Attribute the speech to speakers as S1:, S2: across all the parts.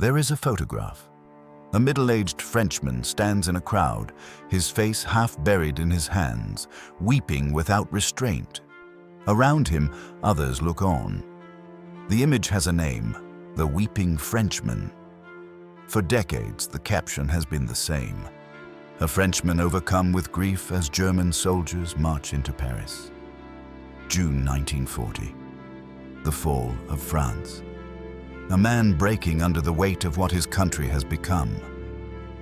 S1: There is a photograph. A middle-aged Frenchman stands in a crowd, his face half buried in his hands, weeping without restraint. Around him, others look on. The image has a name, the Weeping Frenchman. For decades, the caption has been the same. A Frenchman overcome with grief as German soldiers march into Paris. June 1940. The fall of France. A man breaking under the weight of what his country has become.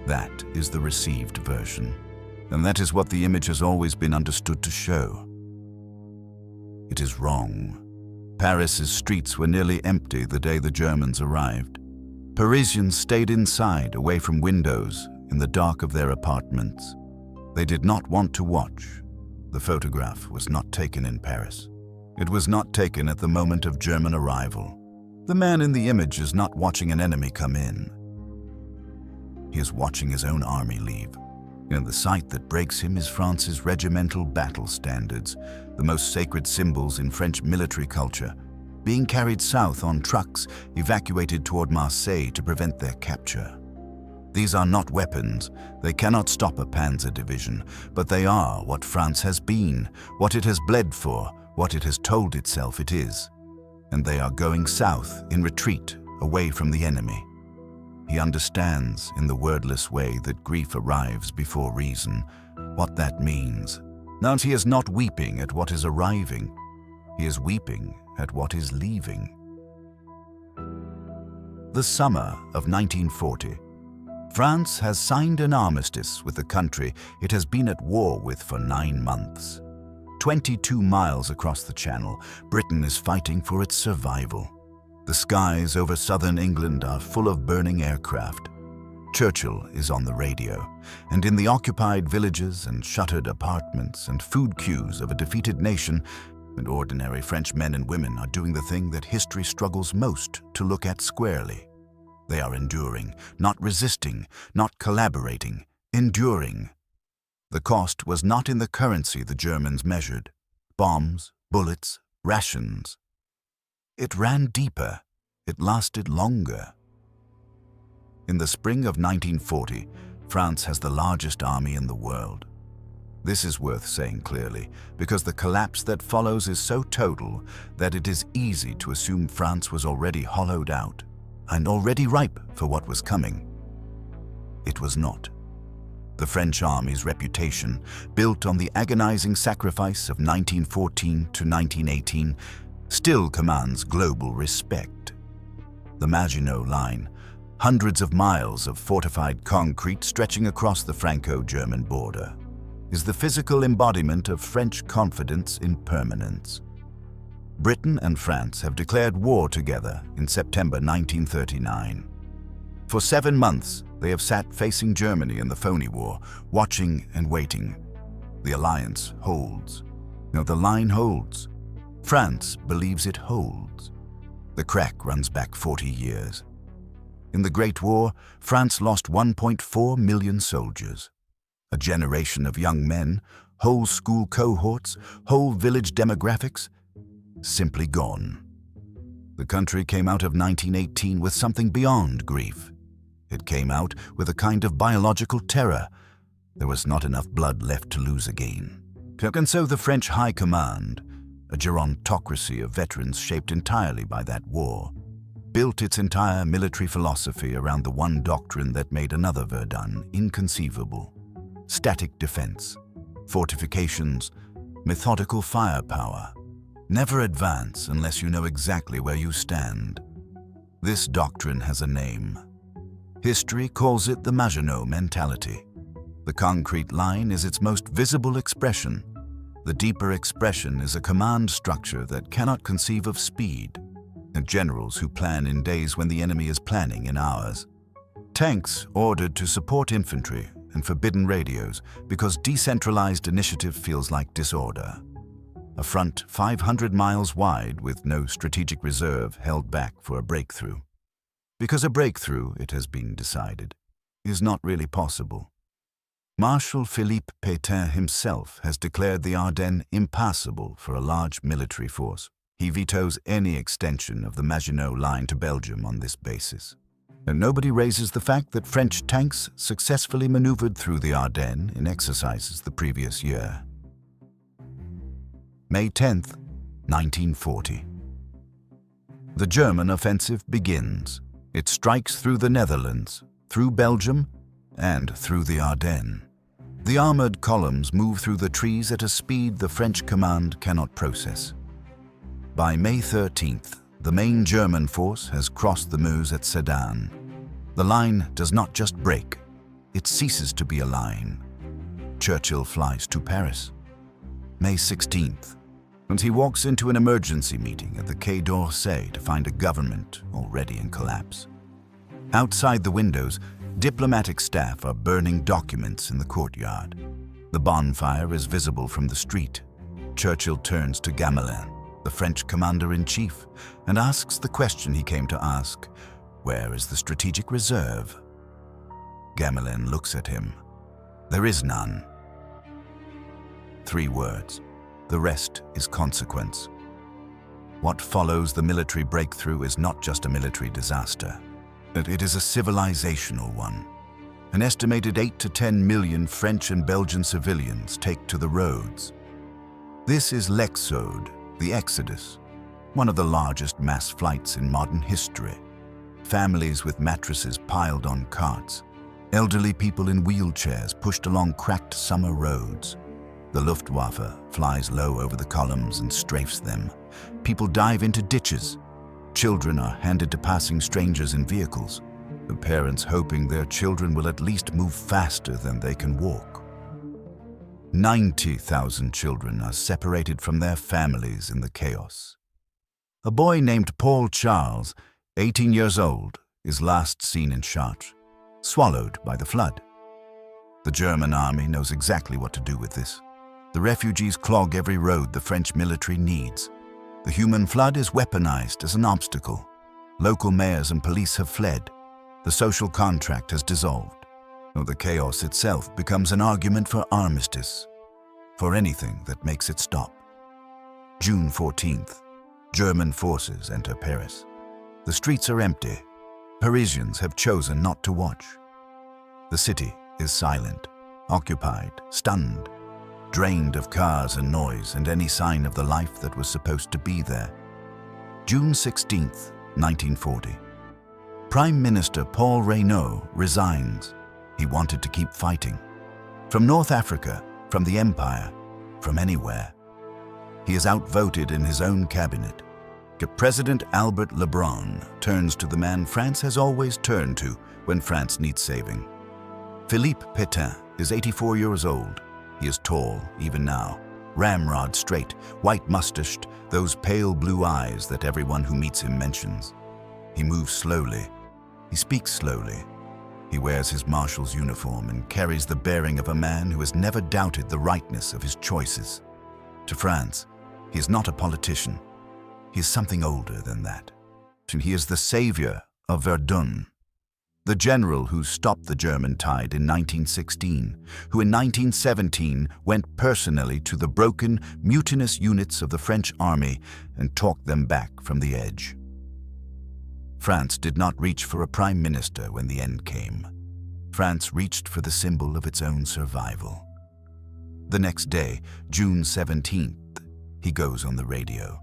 S1: That is the received version, and that is what the image has always been understood to show. It is wrong. Paris's streets were nearly empty the day the Germans arrived. Parisians stayed inside, away from windows, in the dark of their apartments. They did not want to watch. The photograph was not taken in Paris. It was not taken at the moment of German arrival. The man in the image is not watching an enemy come in. He is watching his own army leave. And the sight that breaks him is France's regimental battle standards, the most sacred symbols in French military culture, being carried south on trucks evacuated toward Marseille to prevent their capture. These are not weapons. They cannot stop a panzer division, but they are what France has been, what it has bled for, what it has told itself it is. And they are going south in retreat, away from the enemy. He understands, in the wordless way that grief arrives before reason, what that means. Now he is not weeping at what is arriving. He is weeping at what is leaving. The summer of 1940. France has signed an armistice with the country it has been at war with for 9 months. 22 miles across the Channel, Britain is fighting for its survival. The skies over southern England are full of burning aircraft. Churchill is on the radio, and in the occupied villages and shuttered apartments and food queues of a defeated nation, and ordinary French men and women are doing the thing that history struggles most to look at squarely. They are enduring, not resisting, not collaborating, enduring. The cost was not in the currency the Germans measured. Bombs, bullets, rations. It ran deeper. It lasted longer. In the spring of 1940, France has the largest army in the world. This is worth saying clearly, because the collapse that follows is so total that it is easy to assume France was already hollowed out and already ripe for what was coming. It was not. The French army's reputation, built on the agonizing sacrifice of 1914 to 1918, still commands global respect. The Maginot Line, hundreds of miles of fortified concrete stretching across the Franco-German border, is the physical embodiment of French confidence in permanence. Britain and France have declared war together in September 1939. For 7 months, they have sat facing Germany in the phony war, watching and waiting. The alliance holds. No, the line holds. France believes it holds. The crack runs back 40 years. In the Great War, France lost 1.4 million soldiers. A generation of young men, whole school cohorts, whole village demographics, simply gone. The country came out of 1918 with something beyond grief. It came out with a kind of biological terror. There was not enough blood left to lose again. And so the French High Command, a gerontocracy of veterans shaped entirely by that war, built its entire military philosophy around the one doctrine that made another Verdun inconceivable: static defense, fortifications, methodical firepower. Never advance unless you know exactly where you stand. This doctrine has a name. History calls it the Maginot mentality. The concrete line is its most visible expression. The deeper expression is a command structure that cannot conceive of speed, and generals who plan in days when the enemy is planning in hours. Tanks ordered to support infantry and forbidden radios because decentralized initiative feels like disorder. A front 500 miles wide with no strategic reserve held back for a breakthrough. Because a breakthrough, it has been decided, is not really possible. Marshal Philippe Petain himself has declared the Ardennes impassable for a large military force. He vetoes any extension of the Maginot Line to Belgium on this basis. And nobody raises the fact that French tanks successfully maneuvered through the Ardennes in exercises the previous year. May 10th, 1940. The German offensive begins. It strikes through the Netherlands, through Belgium, and through the Ardennes. The armored columns move through the trees at a speed the French command cannot process. By May 13th, the main German force has crossed the Meuse at Sedan. The line does not just break, it ceases to be a line. Churchill flies to Paris. May 16th, and he walks into an emergency meeting at the Quai d'Orsay to find a government already in collapse. Outside the windows, diplomatic staff are burning documents in the courtyard. The bonfire is visible from the street. Churchill turns to Gamelin, the French commander-in-chief, and asks the question he came to ask: where is the strategic reserve? Gamelin looks at him. There is none. 3 words. The rest is consequence. What follows the military breakthrough is not just a military disaster. It is a civilizational one. An estimated 8 to 10 million French and Belgian civilians take to the roads. This is l'Exode, the Exodus, one of the largest mass flights in modern history. Families with mattresses piled on carts, elderly people in wheelchairs pushed along cracked summer roads. The Luftwaffe flies low over the columns and strafes them. People dive into ditches. Children are handed to passing strangers in vehicles, the parents hoping their children will at least move faster than they can walk. 90,000 children are separated from their families in the chaos. A boy named Paul Charles, 18 years old, is last seen in Chartres, swallowed by the flood. The German army knows exactly what to do with this. The refugees clog every road the French military needs. The human flood is weaponized as an obstacle. Local mayors and police have fled. The social contract has dissolved. The chaos itself becomes an argument for armistice, for anything that makes it stop. June 14th, German forces enter Paris. The streets are empty. Parisians have chosen not to watch. The city is silent, occupied, stunned, drained of cars and noise and any sign of the life that was supposed to be there. June 16th, 1940. Prime Minister Paul Reynaud resigns. He wanted to keep fighting. From North Africa, from the Empire, from anywhere. He is outvoted in his own cabinet. President Albert Lebrun turns to the man France has always turned to when France needs saving. Philippe Petain is 84 years old. He is tall, even now, ramrod straight, white-mustached, those pale blue eyes that everyone who meets him mentions. He moves slowly. He speaks slowly. He wears his marshal's uniform and carries the bearing of a man who has never doubted the rightness of his choices. To France, he is not a politician. He is something older than that. He is the savior of Verdun, the general who stopped the German tide in 1916, who in 1917 went personally to the broken, mutinous units of the French army and talked them back from the edge. France did not reach for a prime minister when the end came. France reached for the symbol of its own survival. The next day, June 17th, he goes on the radio.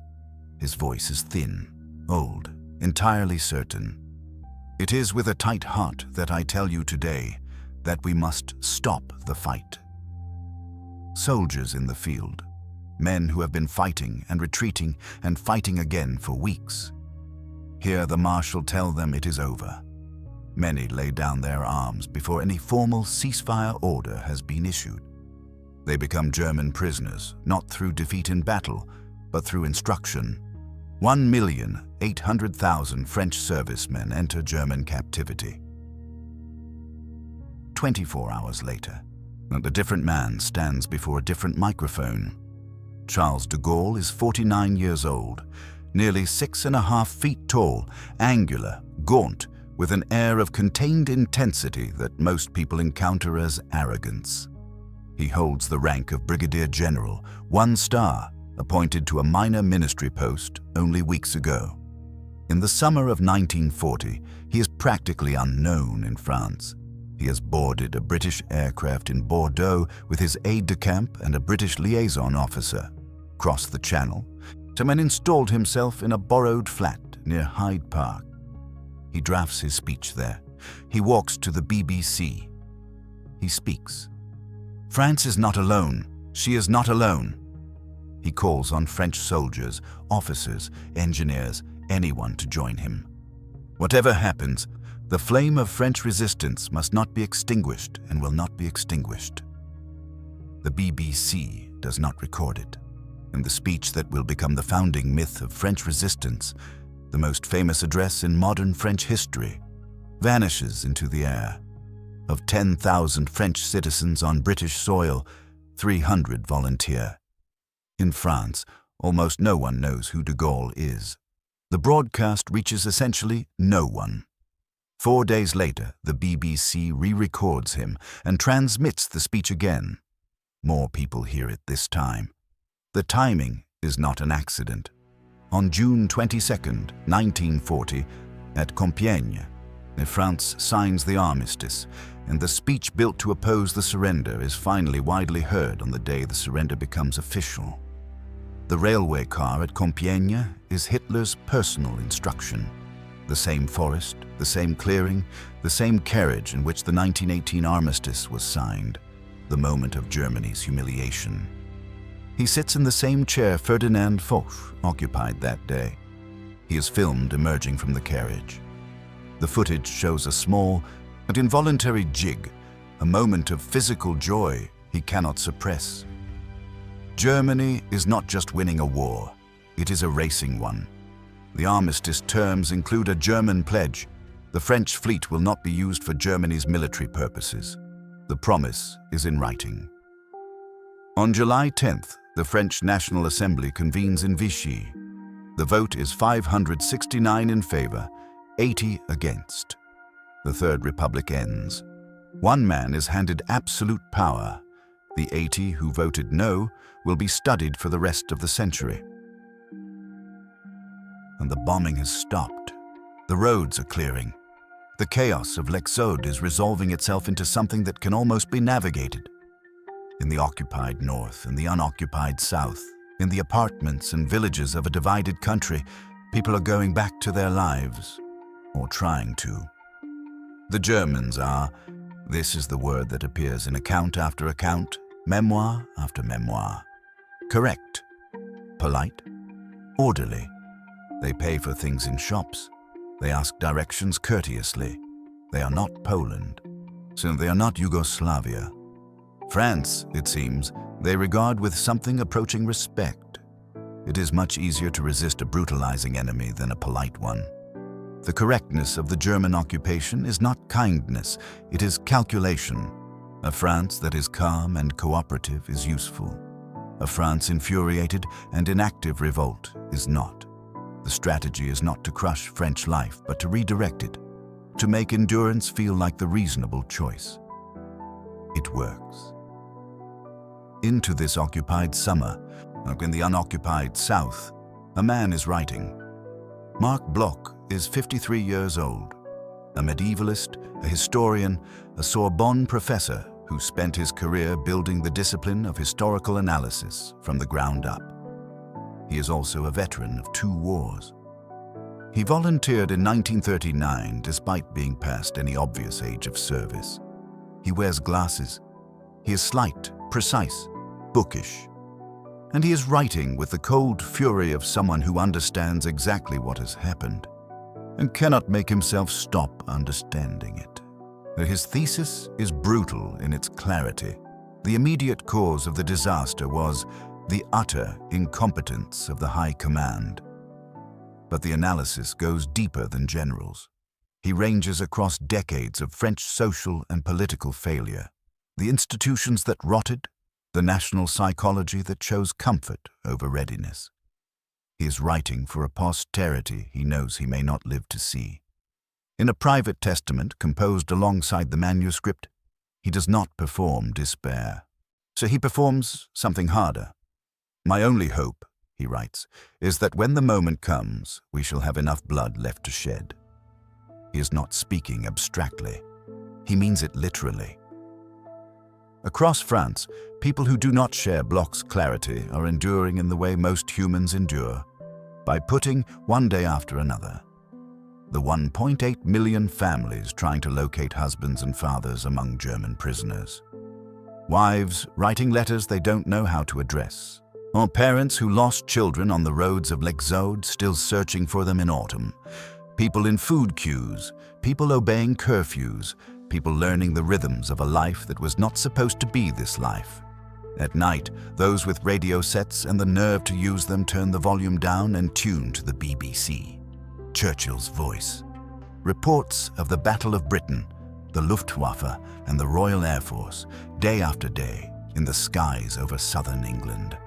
S1: His voice is thin, old, entirely certain. It is with a tight heart that I tell you today that we must stop the fight. Soldiers in the field, men who have been fighting and retreating and fighting again for weeks. Hear the marshal tell them it is over. Many lay down their arms before any formal ceasefire order has been issued. They become German prisoners, not through defeat in battle, but through instruction. 1,800,000 French servicemen enter German captivity. 24 hours later, a different man stands before a different microphone. Charles de Gaulle is 49 years old, nearly 6.5 feet tall, angular, gaunt, with an air of contained intensity that most people encounter as arrogance. He holds the rank of Brigadier General, 1 star, appointed to a minor ministry post only weeks ago. In the summer of 1940, he is practically unknown in France. He has boarded a British aircraft in Bordeaux with his aide-de-camp and a British liaison officer, crossed the Channel, and installed himself in a borrowed flat near Hyde Park. He drafts his speech there. He walks to the BBC. He speaks. France is not alone. She is not alone. He calls on French soldiers, officers, engineers, anyone to join him. Whatever happens, the flame of French resistance must not be extinguished and will not be extinguished. The BBC does not record it, and the speech that will become the founding myth of French resistance, the most famous address in modern French history, vanishes into the air. Of 10,000 French citizens on British soil, 300 volunteer. In France, almost no one knows who de Gaulle is. The broadcast reaches essentially no one. 4 days later, the BBC re-records him and transmits the speech again. More people hear it this time. The timing is not an accident. On June 22, 1940, at Compiègne, France signs the armistice, and the speech built to oppose the surrender is finally widely heard on the day the surrender becomes official. The railway car at Compiègne is Hitler's personal instruction. The same forest, the same clearing, the same carriage in which the 1918 armistice was signed, the moment of Germany's humiliation. He sits in the same chair Ferdinand Foch occupied that day. He is filmed emerging from the carriage. The footage shows a small and involuntary jig, a moment of physical joy he cannot suppress. Germany is not just winning a war, it is erasing one. The armistice terms include a German pledge. The French fleet will not be used for Germany's military purposes. The promise is in writing. On July 10th, the French National Assembly convenes in Vichy. The vote is 569 in favor, 80 against. The Third Republic ends. One man is handed absolute power. The 80 who voted no will be studied for the rest of the century. And the bombing has stopped. The roads are clearing. The chaos of l'Exode is resolving itself into something that can almost be navigated. In the occupied north and the unoccupied south, in the apartments and villages of a divided country, people are going back to their lives, or trying to. The Germans are, this is the word that appears in account after account, memoir after memoir. Correct, polite, orderly. They pay for things in shops. They ask directions courteously. They are not Poland, so they are not Yugoslavia. France, it seems, they regard with something approaching respect. It is much easier to resist a brutalizing enemy than a polite one. The correctness of the German occupation is not kindness, it is calculation. A France that is calm and cooperative is useful. A France infuriated and in active revolt is not. The strategy is not to crush French life, but to redirect it, to make endurance feel like the reasonable choice. It works. Into this occupied summer, like in the unoccupied south, a man is writing. Marc Bloch is 53 years old, a medievalist, a historian, a Sorbonne professor who spent his career building the discipline of historical analysis from the ground up. He is also a veteran of 2 wars. He volunteered in 1939 despite being past any obvious age of service. He wears glasses. He is slight, precise, bookish. And he is writing with the cold fury of someone who understands exactly what has happened and cannot make himself stop understanding it. His thesis is brutal in its clarity. The immediate cause of the disaster was the utter incompetence of the High Command. But the analysis goes deeper than generals. He ranges across decades of French social and political failure, the institutions that rotted, the national psychology that chose comfort over readiness. He is writing for a posterity he knows he may not live to see. In a private testament composed alongside the manuscript, he does not perform despair. So he performs something harder. My only hope, he writes, is that when the moment comes, we shall have enough blood left to shed. He is not speaking abstractly. He means it literally. Across France, people who do not share Bloch's clarity are enduring in the way most humans endure, by putting one day after another. The 1.8 million families trying to locate husbands and fathers among German prisoners. Wives writing letters they don't know how to address. Or parents who lost children on the roads of l'Exode still searching for them in autumn. People in food queues, people obeying curfews, people learning the rhythms of a life that was not supposed to be this life. At night, those with radio sets and the nerve to use them turn the volume down and tune to the BBC. Churchill's voice. Reports of the Battle of Britain, the Luftwaffe and the Royal Air Force, day after day, in the skies over southern England.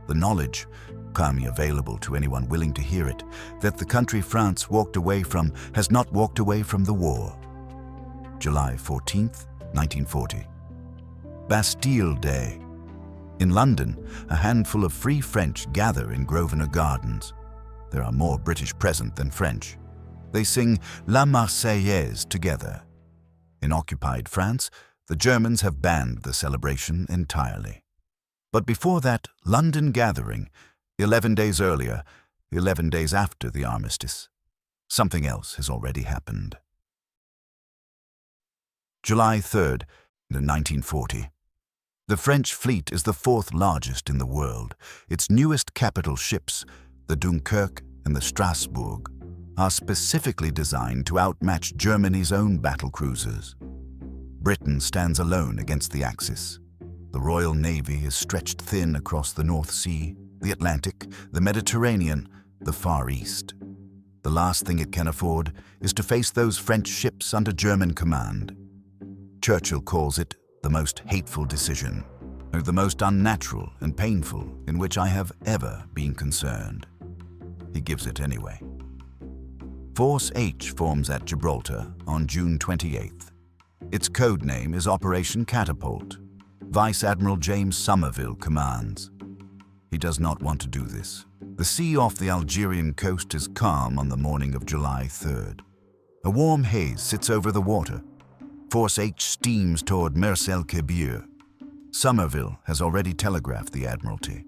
S1: The knowledge, calmly available to anyone willing to hear it, that the country France walked away from has not walked away from the war. July 14th, 1940. Bastille Day. In London, a handful of Free French gather in Grosvenor Gardens. There are more British present than French. They sing La Marseillaise together. In occupied France, the Germans have banned the celebration entirely. But before that London gathering, 11 days earlier, 11 days after the armistice, something else has already happened. July 3rd, 1940. The French fleet is the fourth largest in the world. Its newest capital ships, the Dunkirk and the Strasbourg, are specifically designed to outmatch Germany's own battle cruisers. Britain stands alone against the Axis. The Royal Navy is stretched thin across the North Sea, the Atlantic, the Mediterranean, the Far East. The last thing it can afford is to face those French ships under German command. Churchill calls it the most hateful decision, or the most unnatural and painful in which I have ever been concerned. He gives it anyway. Force H forms at Gibraltar on June 28th. Its code name is Operation Catapult. Vice Admiral James Somerville commands. He does not want to do this. The sea off the Algerian coast is calm on the morning of July 3rd. A warm haze sits over the water. Force H steams toward Mers-el-Kebir. Somerville has already telegraphed the Admiralty.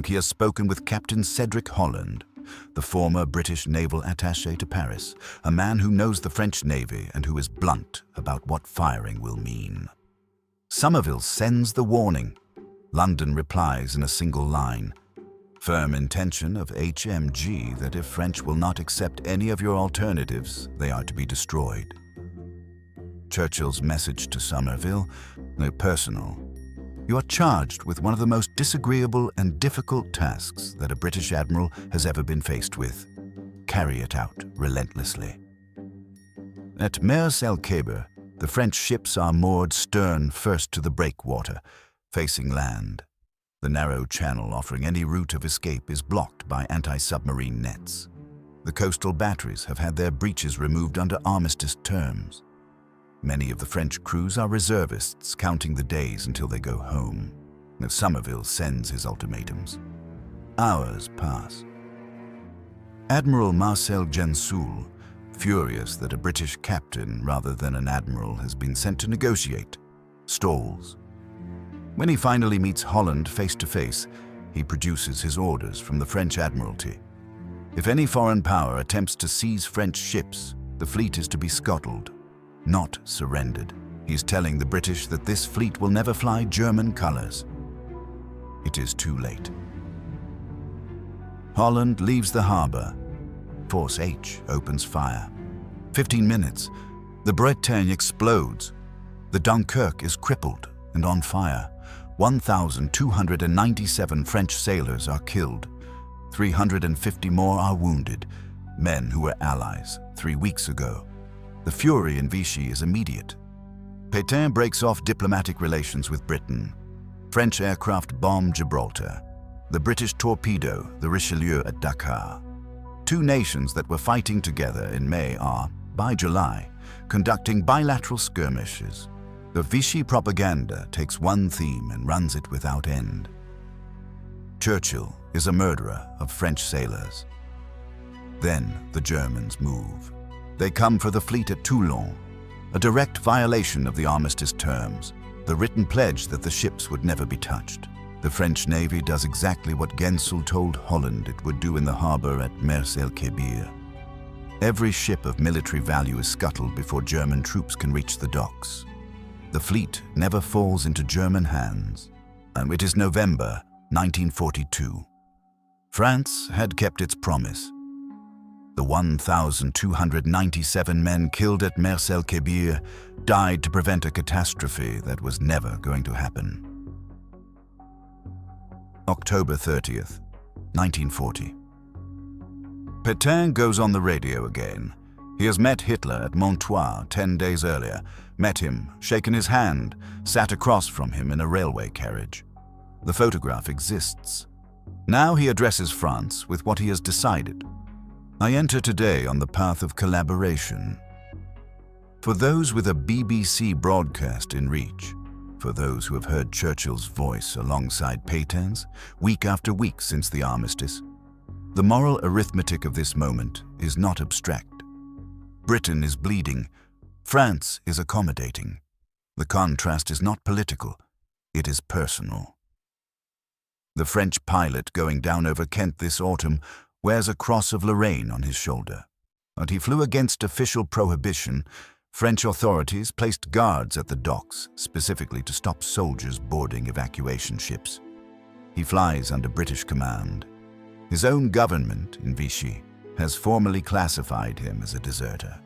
S1: He has spoken with Captain Cedric Holland, the former British naval attaché to Paris, a man who knows the French Navy and who is blunt about what firing will mean. Somerville sends the warning. London replies in a single line. Firm intention of HMG that if French will not accept any of your alternatives, they are to be destroyed. Churchill's message to Somerville, personal. You are charged with one of the most disagreeable and difficult tasks that a British admiral has ever been faced with. Carry it out relentlessly. At Mers-el-Kebir, the French ships are moored stern first to the breakwater, facing land. The narrow channel offering any route of escape is blocked by anti-submarine nets. The coastal batteries have had their breaches removed under armistice terms. Many of the French crews are reservists, counting the days until they go home. Somerville sends his ultimatums. Hours pass. Admiral Marcel Gensoul, furious that a British captain rather than an admiral has been sent to negotiate, stalls. When he finally meets Holland face to face, he produces his orders from the French Admiralty. If any foreign power attempts to seize French ships, the fleet is to be scuttled, not surrendered. He's telling the British that this fleet will never fly German colors. It is too late. Holland leaves the harbor. Force H opens fire. 15 minutes. The Petain explodes. The Dunkirk is crippled and on fire. 1,297 French sailors are killed. 350 more are wounded, men who were allies 3 weeks ago. The fury in Vichy is immediate. Petain breaks off diplomatic relations with Britain. French aircraft bomb Gibraltar. The British torpedo the Richelieu at Dakar. Two nations that were fighting together in May are, by July, conducting bilateral skirmishes. The Vichy propaganda takes one theme and runs it without end. Churchill is a murderer of French sailors. Then the Germans move. They come for the fleet at Toulon, a direct violation of the armistice terms, the written pledge that the ships would never be touched. The French Navy does exactly what Gaulle told Holland it would do in the harbor at Mers-el-Kebir. Every ship of military value is scuttled before German troops can reach the docks. The fleet never falls into German hands, and it is November 1942. France had kept its promise. The 1,297 men killed at Mers-el-Kebir died to prevent a catastrophe that was never going to happen. October 30th, 1940. Petain goes on the radio again. He has met Hitler at Montoire 10 days earlier, met him, shaken his hand, sat across from him in a railway carriage. The photograph exists. Now he addresses France with what he has decided. I enter today on the path of collaboration. For those with a BBC broadcast in reach, for those who have heard Churchill's voice alongside Petain's week after week since the armistice, the moral arithmetic of this moment is not abstract. Britain is bleeding. France is accommodating. The contrast is not political. It is personal. The French pilot going down over Kent this autumn wears a cross of Lorraine on his shoulder. But he flew against official prohibition. French authorities placed guards at the docks specifically to stop soldiers boarding evacuation ships. He flies under British command. His own government in Vichy has formally classified him as a deserter.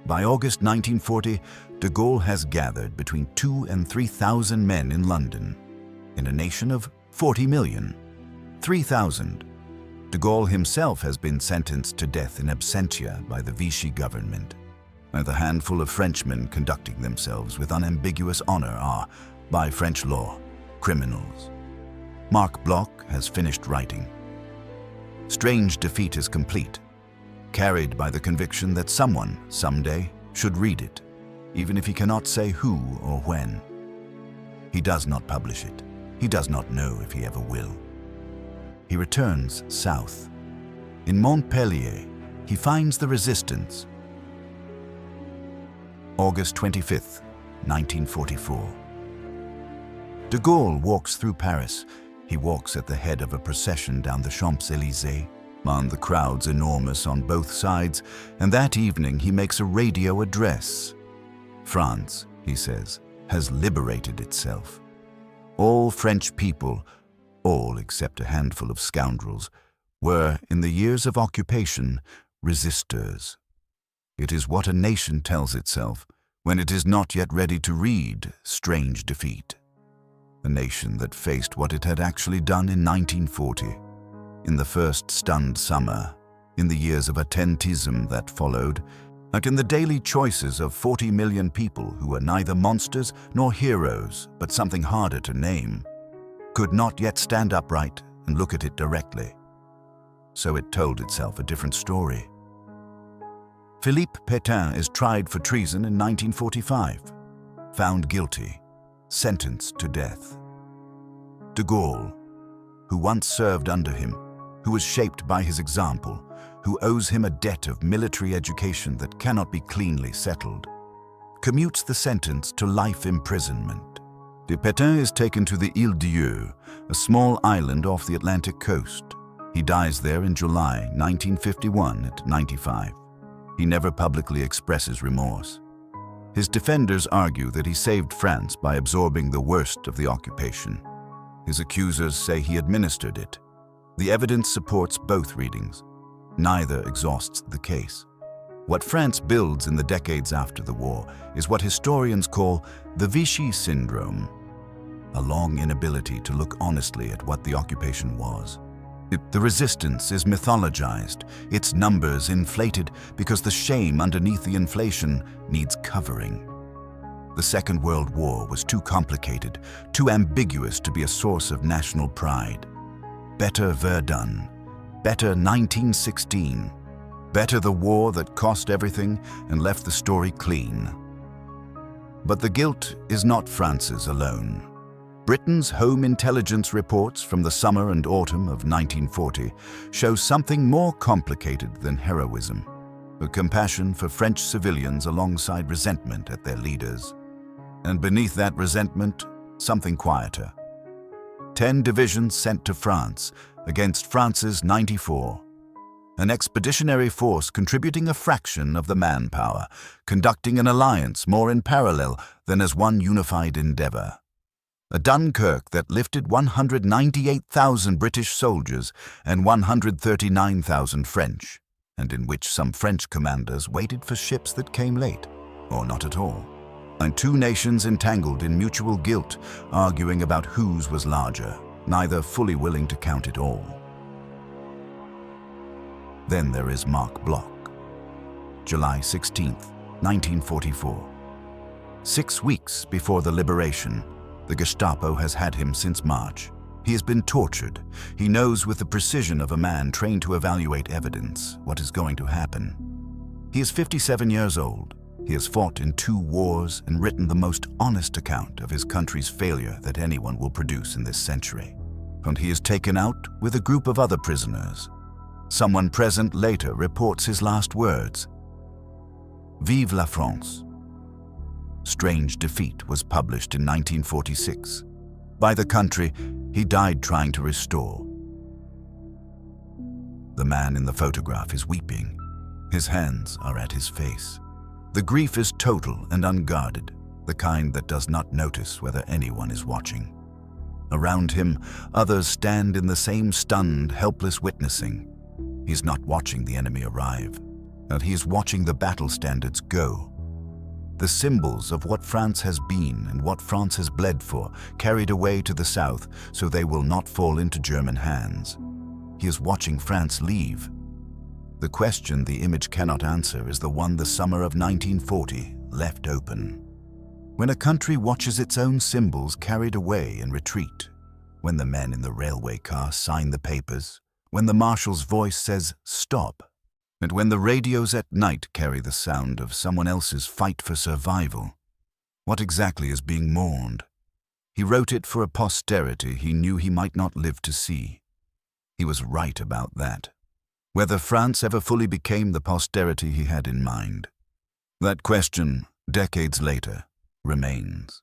S1: By August 1940, de Gaulle has gathered between 2,000 and 3,000 men in London. In a nation of 40 million, 3,000. De Gaulle himself has been sentenced to death in absentia by the Vichy government. And the handful of Frenchmen conducting themselves with unambiguous honor are, by French law, criminals. Marc Bloch has finished writing. Strange Defeat is complete, carried by the conviction that someone, someday, should read it, even if he cannot say who or when. He does not publish it. He does not know if he ever will. He returns south. In Montpellier, he finds the resistance. August 25th, 1944. De Gaulle walks through Paris. He walks at the head of a procession down the Champs-Élysées, and the crowd's enormous on both sides, and that evening he makes a radio address. France, he says, has liberated itself. All French people, all except a handful of scoundrels, were, in the years of occupation, resistors. It is what a nation tells itself when it is not yet ready to read Strange Defeat. A nation that faced what it had actually done in 1940, in the first stunned summer, in the years of attentism that followed, and in the daily choices of 40 million people who were neither monsters nor heroes, but something harder to name, could not yet stand upright and look at it directly. So it told itself a different story. Philippe Petain is tried for treason in 1945, found guilty, sentenced to death. De Gaulle, who once served under him, who was shaped by his example, who owes him a debt of military education that cannot be cleanly settled, commutes the sentence to life imprisonment. De Petain is taken to the Île Dieu, a small island off the Atlantic coast. He dies there in July 1951 at 95. He never publicly expresses remorse. His defenders argue that he saved France by absorbing the worst of the occupation. His accusers say he administered it. The evidence supports both readings. Neither exhausts the case. What France builds in the decades after the war is what historians call the Vichy syndrome, a long inability to look honestly at what the occupation was. The resistance is mythologized, its numbers inflated because the shame underneath the inflation needs covering. The Second World War was too complicated, too ambiguous to be a source of national pride. Better Verdun, better 1916, better the war that cost everything and left the story clean. But the guilt is not France's alone. Britain's Home Intelligence reports from the summer and autumn of 1940 show something more complicated than heroism, a compassion for French civilians alongside resentment at their leaders. And beneath that resentment, something quieter. 10 divisions sent to France against France's 94. An expeditionary force contributing a fraction of the manpower, conducting an alliance more in parallel than as one unified endeavor. A Dunkirk that lifted 198,000 British soldiers and 139,000 French, and in which some French commanders waited for ships that came late, or not at all. And two nations entangled in mutual guilt, arguing about whose was larger, neither fully willing to count it all. Then there is Marc Bloch. July 16, 1944. 6 weeks before the liberation, the Gestapo has had him since March. He has been tortured. He knows with the precision of a man trained to evaluate evidence what is going to happen. He is 57 years old. He has fought in 2 wars and written the most honest account of his country's failure that anyone will produce in this century. And he is taken out with a group of other prisoners. Someone present later reports his last words: "Vive la France." Strange Defeat was published in 1946. By the country he died trying to restore. The man in the photograph is weeping. His hands are at his face. The grief is total and unguarded, the kind that does not notice whether anyone is watching. Around him, others stand in the same stunned, helpless witnessing. He's not watching the enemy arrive, and he is watching the battle standards go. The symbols of what France has been and what France has bled for, carried away to the south so they will not fall into German hands. He is watching France leave. The question the image cannot answer is the one the summer of 1940 left open. When a country watches its own symbols carried away in retreat, when the men in the railway car sign the papers, when the marshal's voice says stop, and when the radios at night carry the sound of someone else's fight for survival, what exactly is being mourned? He wrote it for a posterity he knew he might not live to see. He was right about that. Whether France ever fully became the posterity he had in mind, that question, decades later, remains.